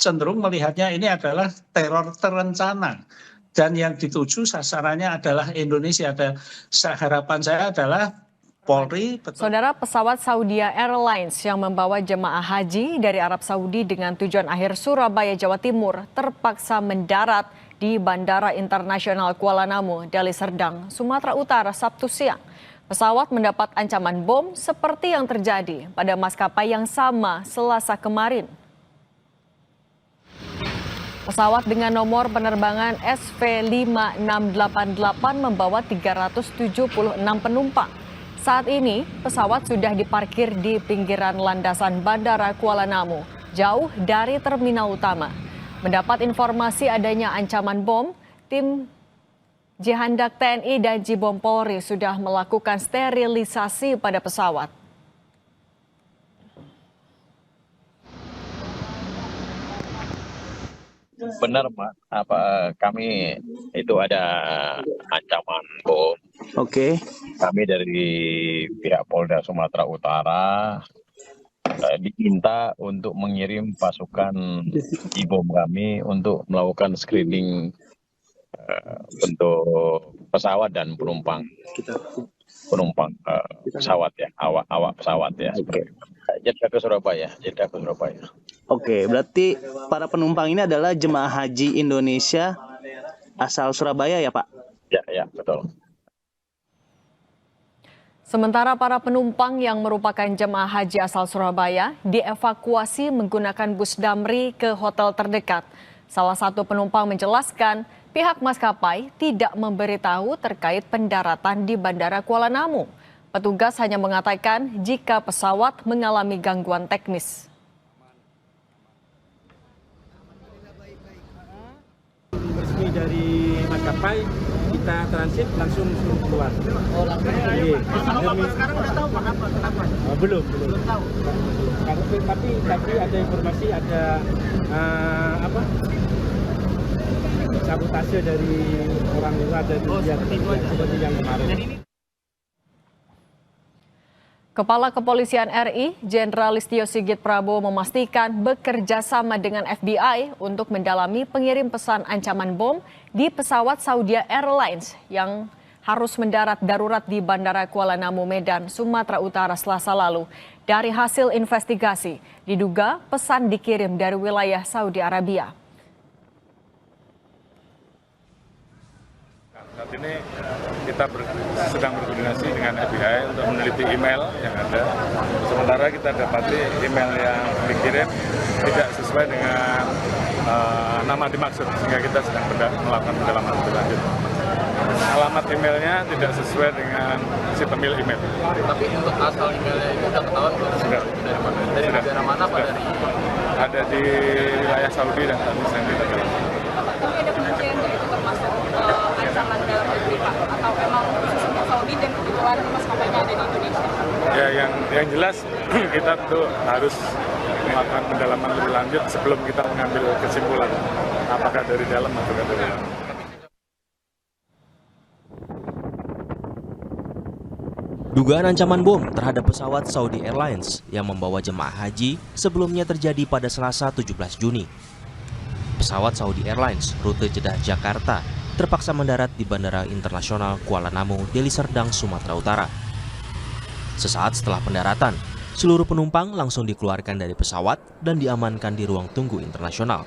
cenderung melihatnya ini adalah teror terencana. Dan yang dituju sasarannya adalah Indonesia. Harapan saya adalah Polri. Saudara, pesawat Saudi Airlines yang membawa jemaah haji dari Arab Saudi dengan tujuan akhir Surabaya, Jawa Timur terpaksa mendarat di Bandara Internasional Kuala Namu, Deli Serdang, Sumatera Utara, Sabtu siang. Pesawat mendapat ancaman bom seperti yang terjadi pada maskapai yang sama Selasa kemarin. Pesawat dengan nomor penerbangan SV5688 membawa 376 penumpang. Saat ini, pesawat sudah diparkir di pinggiran landasan Bandara Kuala Namu, jauh dari terminal utama. Mendapat informasi adanya ancaman bom, tim Jihandak TNI dan Jibom Polri sudah melakukan sterilisasi pada pesawat. Benar, Pak. Kami itu ada ancaman bom. Oke. Kami dari pihak Polda Sumatera Utara diminta untuk mengirim pasukan Jibom kami untuk melakukan screening untuk pesawat dan penumpang pesawat ya, awak pesawat ya. Oke. Jeddah ke Surabaya. Oke, berarti para penumpang ini adalah jemaah haji Indonesia asal Surabaya ya, Pak? Ya, betul. Sementara para penumpang yang merupakan jemaah haji asal Surabaya dievakuasi menggunakan bus Damri ke hotel terdekat. Salah satu penumpang menjelaskan pihak maskapai tidak memberitahu terkait pendaratan di Bandara Kuala Namu. Petugas hanya mengatakan jika pesawat mengalami gangguan teknis. Resmi dari maskapai kita transit langsung keluar. Oh, langsung. Iya. Sekarang udah tahu kenapa? Oh, belum tahu. Tapi ada informasi ada sabotase dari orang luar dari seperti yang kemarin. Kepala Kepolisian RI, Jenderal Listio Sigit Prabowo memastikan bekerja sama dengan FBI untuk mendalami pengirim pesan ancaman bom di pesawat Saudi Airlines yang harus mendarat darurat di Bandara Kuala Namu, Medan, Sumatera Utara Selasa lalu. Dari hasil investigasi, diduga pesan dikirim dari wilayah Saudi Arabia. Saat ini kita sedang berkoordinasi dengan FBI untuk meneliti email yang ada. Sementara kita dapati email yang dikirim tidak sesuai dengan nama dimaksud, sehingga kita sedang melakukan pendalaman lebih lanjut. Alamat emailnya tidak sesuai dengan si pemilik email. Tapi untuk asal emailnya itu sudah ketahuan belum? Sudah. Dari mana? Dari negara mana, Pak? Dari ada di wilayah Saudi dan saat ini kita dalam. Tapi ada kemungkinan itu termasuk ancaman dalam negeri, Pak? Atau memang khusus untuk Saudi dan kebetulan maskapainya ada di Indonesia? Ya, yang jelas kita tentu harus melakukan pendalaman lebih lanjut sebelum kita mengambil kesimpulan apakah dari dalam atau dari luar. Dugaan ancaman bom terhadap pesawat Saudi Airlines yang membawa jemaah haji sebelumnya terjadi pada Selasa 17 Juni. Pesawat Saudi Airlines rute Jeddah Jakarta terpaksa mendarat di Bandara Internasional Kuala Namu, Deli Serdang, Sumatera Utara. Sesaat setelah pendaratan, seluruh penumpang langsung dikeluarkan dari pesawat dan diamankan di ruang tunggu internasional.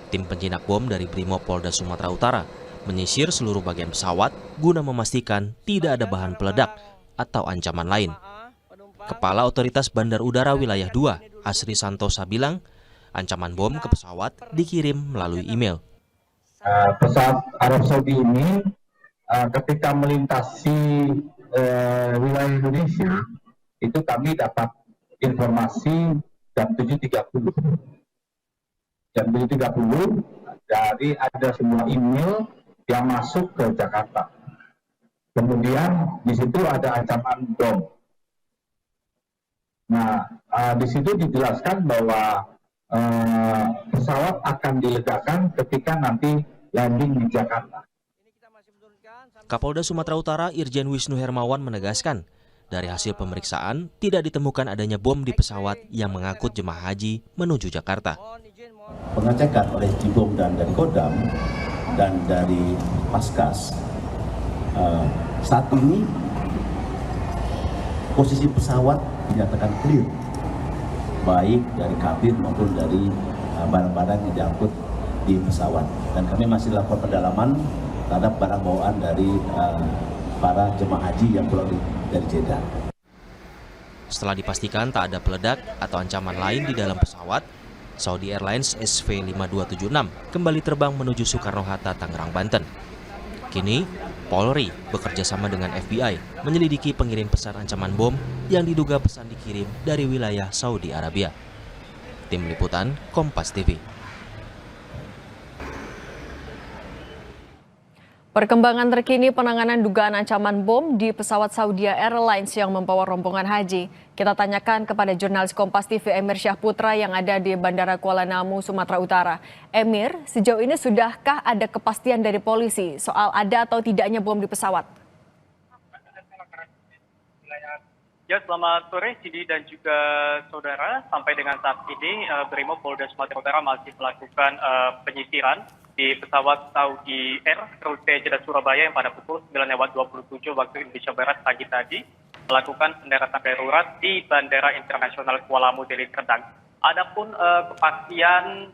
Tim penjinak bom dari Brimopolda Sumatera Utara menyisir seluruh bagian pesawat guna memastikan tidak ada bahan peledak atau ancaman lain. Kepala Otoritas Bandar Udara Wilayah 2, Asri Santosa bilang, ancaman bom ke pesawat dikirim melalui email. Pesawat Arab Saudi ini ketika melintasi wilayah Indonesia, itu kami dapat informasi jam 7.30. Jam 7.30 dari ada sebuah email yang masuk ke Jakarta. Kemudian di situ ada ancaman bom. Nah, di situ dijelaskan bahwa pesawat akan diledakan ketika nanti landing di Jakarta. Kapolda Sumatera Utara Irjen Wisnu Hermawan menegaskan, dari hasil pemeriksaan tidak ditemukan adanya bom di pesawat yang mengangkut jemaah haji menuju Jakarta. pengecekan oleh Jibom dan dari Kodam dan dari Paskas, saat ini posisi pesawat dinyatakan clear, baik dari kabin maupun dari barang-barang yang diangkut di pesawat. Dan kami masih lakukan pendalaman terhadap barang bawaan dari para jemaah haji yang pulang dari Jeddah. Setelah dipastikan tak ada peledak atau ancaman lain di dalam pesawat, Saudi Airlines SV5276 kembali terbang menuju Soekarno-Hatta, Tangerang, Banten. Kini, Polri bekerja sama dengan FBI menyelidiki pengirim pesan ancaman bom yang diduga pesan dikirim dari wilayah Saudi Arabia. Tim Liputan, Kompas TV. Perkembangan terkini penanganan dugaan ancaman bom di pesawat Saudi Airlines yang membawa rombongan haji. Kita tanyakan kepada jurnalis Kompas TV Emir Syahputra yang ada di Bandara Kuala Namu, Sumatera Utara. Emir, sejauh ini sudahkah ada kepastian dari polisi soal ada atau tidaknya bom di pesawat? Ya, selamat sore Cindy dan juga saudara. Sampai dengan saat ini Brimob Polda Sumatera Utara masih melakukan penyisiran di pesawat Saudi Air rute Jeddah Surabaya yang pada pukul 9:27 waktu Indonesia Barat pagi tadi melakukan pendaratan darurat di Bandara Internasional Kuala Namu Deli Serdang. Adapun kepastian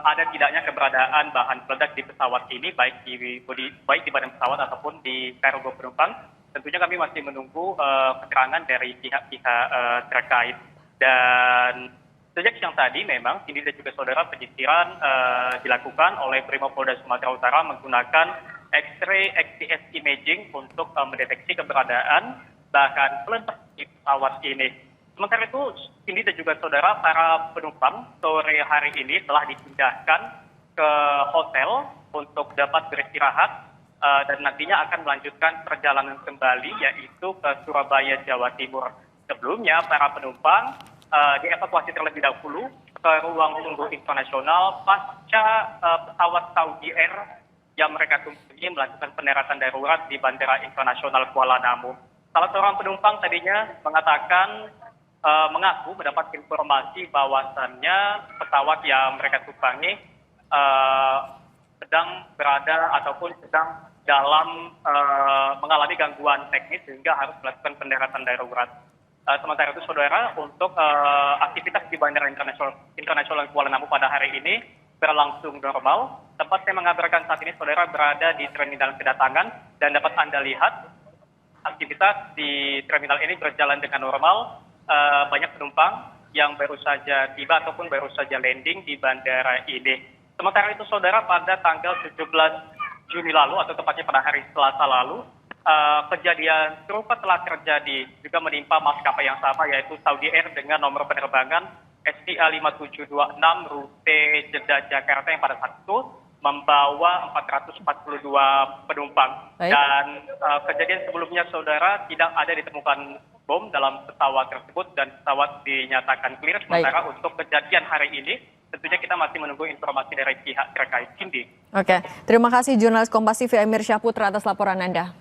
ada tidaknya keberadaan bahan peledak di pesawat ini baik di badan pesawat ataupun di kargo penumpang, tentunya kami masih menunggu keterangan dari pihak-pihak terkait. Dan sejak siang tadi memang ini dan juga saudara penyisiran dilakukan oleh Brimob Polda Sumatera Utara menggunakan X-ray XTS imaging untuk mendeteksi keberadaan bahkan peledak di pesawat ini. Sementara itu, ini dan juga saudara para penumpang sore hari ini telah dipindahkan ke hotel untuk dapat beristirahat dan nantinya akan melanjutkan perjalanan kembali yaitu ke Surabaya, Jawa Timur. Sebelumnya para penumpang dievakuasi terlebih dahulu ke ruang tunggu internasional pasca pesawat Saudi Air yang mereka tumpangi melakukan pendaratan darurat di Bandara Internasional Kuala Namu. Salah seorang penumpang tadinya mengatakan mengaku mendapat informasi bahwasannya pesawat yang mereka tumpangi sedang berada ataupun sedang dalam mengalami gangguan teknis sehingga harus melakukan pendaratan darurat. Sementara itu saudara, untuk aktivitas di Bandara Internasional Kuala Namu pada hari ini berlangsung normal. Tempat saya mengabarkan saat ini saudara berada di terminal kedatangan dan dapat Anda lihat aktivitas di terminal ini berjalan dengan normal. Banyak penumpang yang baru saja tiba ataupun baru saja landing di bandara ini. Sementara itu saudara, pada tanggal 17 Juni lalu atau tepatnya pada hari Selasa lalu, kejadian serupa telah terjadi juga menimpa maskapai yang sama yaitu Saudi Air dengan nomor penerbangan STA 5726 rute Jeddah Jakarta yang pada saat itu membawa 442 penumpang. Baik. Dan kejadian sebelumnya saudara tidak ada ditemukan bom dalam pesawat tersebut dan pesawat dinyatakan clear. Sementara untuk kejadian hari ini tentunya kita masih menunggu informasi dari pihak terkait. Cindy. Oke, terima kasih jurnalis Kompas TV Emir Syahputra atas laporan Anda.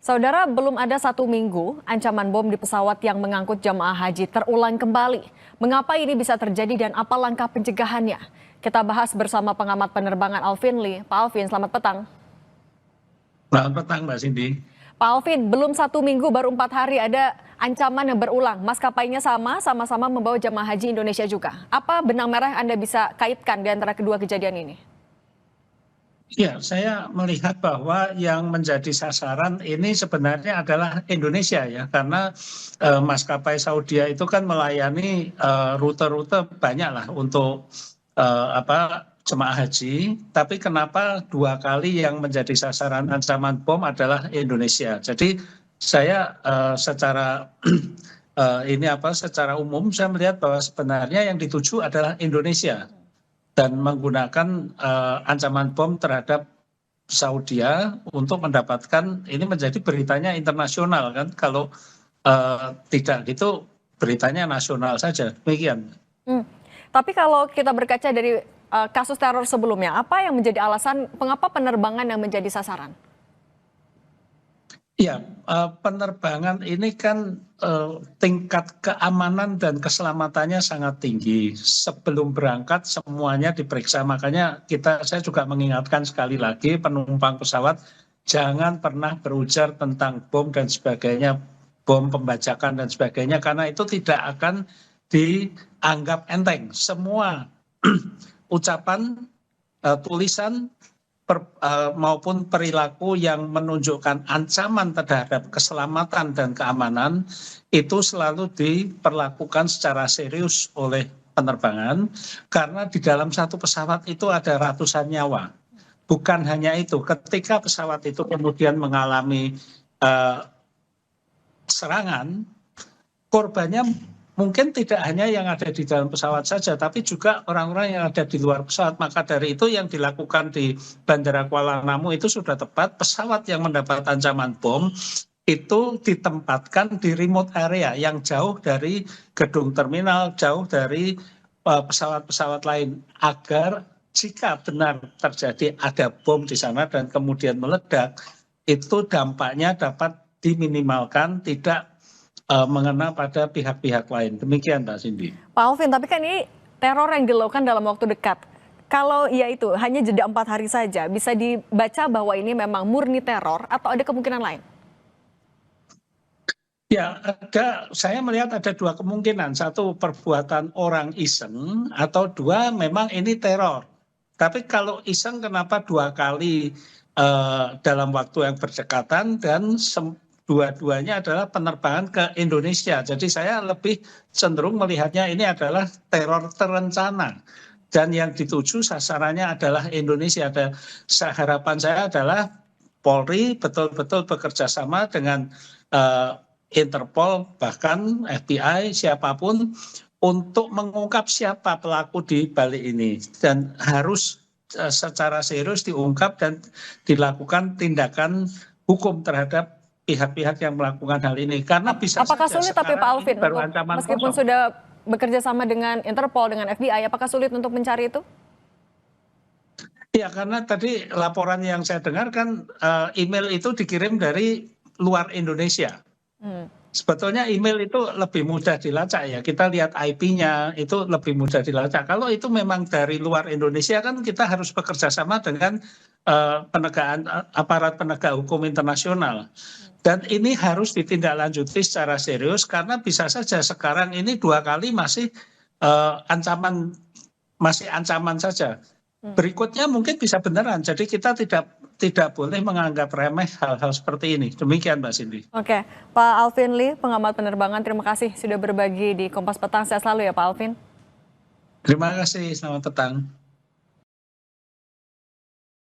Saudara, belum ada 1 minggu ancaman bom di pesawat yang mengangkut jamaah haji terulang kembali. Mengapa ini bisa terjadi dan apa langkah pencegahannya? Kita bahas bersama pengamat penerbangan Alvin Lee. Pak Alvin, selamat petang. Selamat petang Mbak Cindy. Pak Alvin, belum 1 minggu, baru 4 hari ada ancaman yang berulang. Maskapainya sama-sama membawa jamaah haji Indonesia juga. Apa benang merah yang Anda bisa kaitkan di antara kedua kejadian ini? Ya, saya melihat bahwa yang menjadi sasaran ini sebenarnya adalah Indonesia ya, karena maskapai Saudi itu kan melayani rute-rute banyak lah untuk jemaah haji, tapi kenapa 2 kali yang menjadi sasaran ancaman bom adalah Indonesia. Jadi saya secara secara umum saya melihat bahwa sebenarnya yang dituju adalah Indonesia dan menggunakan ancaman bom terhadap Saudi untuk mendapatkan, ini menjadi beritanya internasional kan, kalau tidak gitu beritanya nasional saja, demikian. Tapi kalau kita berkaca dari kasus teror sebelumnya, apa yang menjadi alasan mengapa penerbangan yang menjadi sasaran? Ya, penerbangan ini kan tingkat keamanan dan keselamatannya sangat tinggi. Sebelum berangkat semuanya diperiksa. Makanya saya juga mengingatkan sekali lagi penumpang pesawat jangan pernah berujar tentang bom dan sebagainya, bom pembajakan dan sebagainya, karena itu tidak akan dianggap enteng. Semua ucapan, tulisan maupun perilaku yang menunjukkan ancaman terhadap keselamatan dan keamanan itu selalu diperlakukan secara serius oleh penerbangan, karena di dalam satu pesawat itu ada ratusan nyawa. Bukan hanya itu, ketika pesawat itu kemudian mengalami serangan, korbannya mungkin tidak hanya yang ada di dalam pesawat saja, tapi juga orang-orang yang ada di luar pesawat. Maka dari itu yang dilakukan di Bandara Kuala Namu itu sudah tepat. Pesawat yang mendapat ancaman bom itu ditempatkan di remote area yang jauh dari gedung terminal, jauh dari pesawat-pesawat lain, agar jika benar terjadi ada bom di sana dan kemudian meledak, itu dampaknya dapat diminimalkan, tidak mengena pada pihak-pihak lain. Demikian Mbak Cindy. Pak Alvin, tapi kan ini teror yang dilakukan dalam waktu dekat. Kalau ya itu hanya jeda 4 hari saja, bisa dibaca bahwa ini memang murni teror atau ada kemungkinan lain? Ya, saya melihat ada dua kemungkinan. Satu, perbuatan orang iseng, atau dua, memang ini teror. Tapi kalau iseng, kenapa 2 kali dalam waktu yang berdekatan, dan dua-duanya adalah penerbangan ke Indonesia. Jadi saya lebih cenderung melihatnya ini adalah teror terencana. Dan yang dituju sasarannya adalah Indonesia. Harapan saya adalah Polri betul-betul bekerja sama dengan Interpol, bahkan FBI, siapapun, untuk mengungkap siapa pelaku di balik ini. Dan harus secara serius diungkap dan dilakukan tindakan hukum terhadap pihak-pihak yang melakukan hal ini, karena bisa apakah sulit tapi Pak Alvin meskipun sudah bekerja sama dengan Interpol, dengan FBI, apakah sulit untuk mencari itu? Ya, karena tadi laporan yang saya dengar kan email itu dikirim dari luar Indonesia. Sebetulnya email itu lebih mudah dilacak ya, kita lihat IP-nya itu lebih mudah dilacak. Kalau itu memang dari luar Indonesia kan kita harus bekerja sama dengan aparat penegak hukum internasional. Dan ini harus ditindaklanjuti secara serius, karena bisa saja sekarang ini 2 kali masih ancaman saja. Berikutnya mungkin bisa beneran. Jadi kita tidak boleh menganggap remeh hal-hal seperti ini. Demikian Mbak Cindy. Oke, Pak Alvin Lee, pengamat penerbangan, terima kasih sudah berbagi di Kompas Petang. Sehat selalu ya Pak Alvin. Terima kasih, selamat petang.